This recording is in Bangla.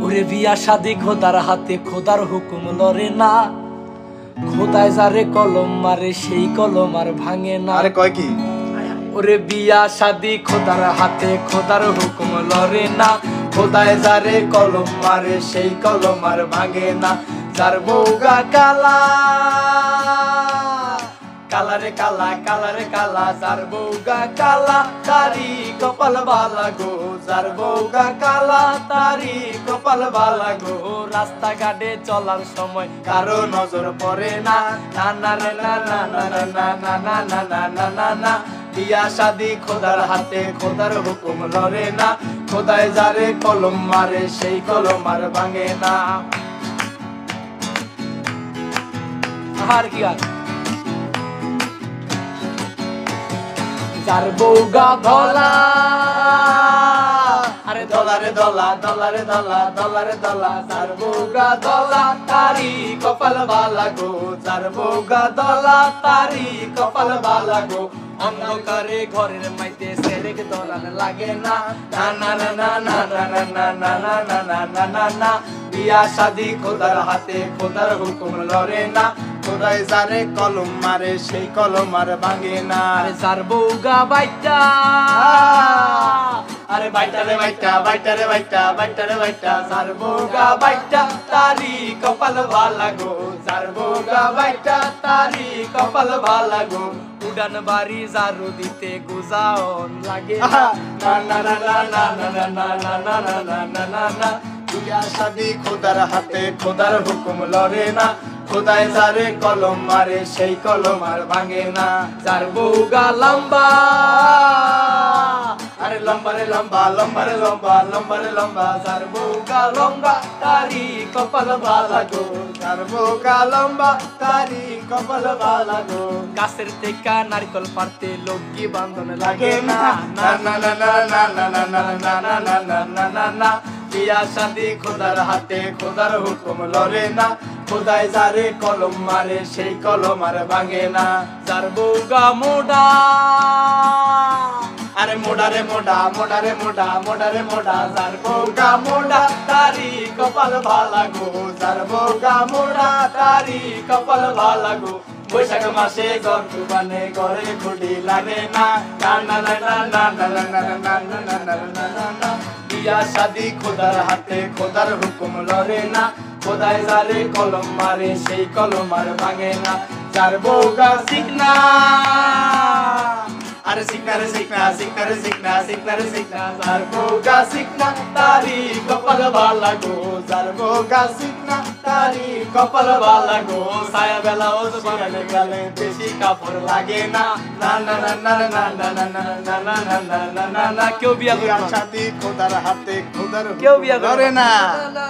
ওরে বিয়া শাদি খোদার হাতে, খোদার হুকুম লরে না। খোদায় যারে কলম মারে, সেই কলম আর ভাঙে না। আরে কয় কি? ওরে বিয়া শাদি খোদার হাতে, খোদার হুকুম লরে না। খোদায় যারে কলম মারে, সেই কলম আর ভাঙে না। যার বউগা কালা, কালারে কালা, কালারে কালা, যার বউগা কালা তারি কপাল বালা গো। যার বউগা কালা তারি কপাল বালা গো। রাস্তাঘাটে চলার সময় কারো নজর পড়ে না। না না রে না না না না না না না না না না না। বিয়া শাদি খোদার হাতে, খোদার হুকুম লরে না। খোদায় যারে কলম মারে, সেই কলম আর ভাঙে না। আর কি আর যার বউগা ধলা, আরে দলারে দলা, দলারে দলা, দলারে দলা, যার বউগা দলা তারি কপাল বালা গো। যার বউগা দলা তারি কপাল বালা গো। অন্ধকারে ঘরের মাইতে সেরেক দলান লাগে না। না না না না না না না না না না না না না না। বিয়া শাদি খোদার হাতে, খোদার হুকুম লরে না। খোদায় যারে কলম মারে, সেই কলম আর ভাঙে না। আরে যার বউগা বাইটা, আরে বাইটা রে বাইটা, বাইটা রে বাইটা, বাইটা রে বাইটা, যার বউগা বাইটা তারি কপাল ভালা গো। যার বউগা বাইটা তারি কপাল ভালা গো। উডান বাড়ি জারু দিতে গুজাওন লাগে না। না না না না না না না না না না না না না না। বিয়া শাদি খোদার হাতে, খোদার হুকুম লরে না। খোদায় যারে কলম মারে, সেই কলম আর ভাঙে না। যার বউগা লম্বা, আরে লম্বা রে লম্বা, লম্বা রে লম্বা, লম্বা রে লম্বা, যার বউগা লম্বা তারি কপাল ভালা গো। যার বউগা লম্বা তারি কপাল বালা গো। গাছের থেকে নারকল পারতে লগি বান্ধন লাগে লাগে না। না না না না না না না না না না না না না না না। বিয়া শাদি খোদার হাতে, খোদার হুকুম লরে না। খোদায় যারে কলম মারে, সেই কলম আর ভাঙে না। যার বউগা মোডা, আরে মোডা রে মোডা, মোডা রে মোডা, মোডা রে মোডা, যার বউগা মোডা তারি কপাল ভালা গো। যার বউগা মোডা তারি কপাল ভালা গো। বৈশাখ মাসে ঘর বানে, ঘরে খুঁটি লাগে না। না না না না না না না না না না না না না না না। বিয়া শাদি খোদার হাতে, খোদার হুকুম লরে না। খোদায় যারে কলম মারে, সেই কলম আর ভাঙে না। যার বউগা শিখনা, আরে শিখনা রে শিখনা, শিখনা রে শিখনা, শিখনা রে শিখনা, যার বউগা শিখনা তারি কপাল ভালা গো। যার বউগা শিখনা তারি কপাল ভালা গো। ছায়া বেলা ওজ বানালে গেলে বেশি কাপড় লাগে না। না না না না না না না না না না না না না না না। কেউ বিয়া বিয়া করবে না, শাদি খোদার হাতে, খোদার কেউ হুকুম বিয়া লরে করবে না। না।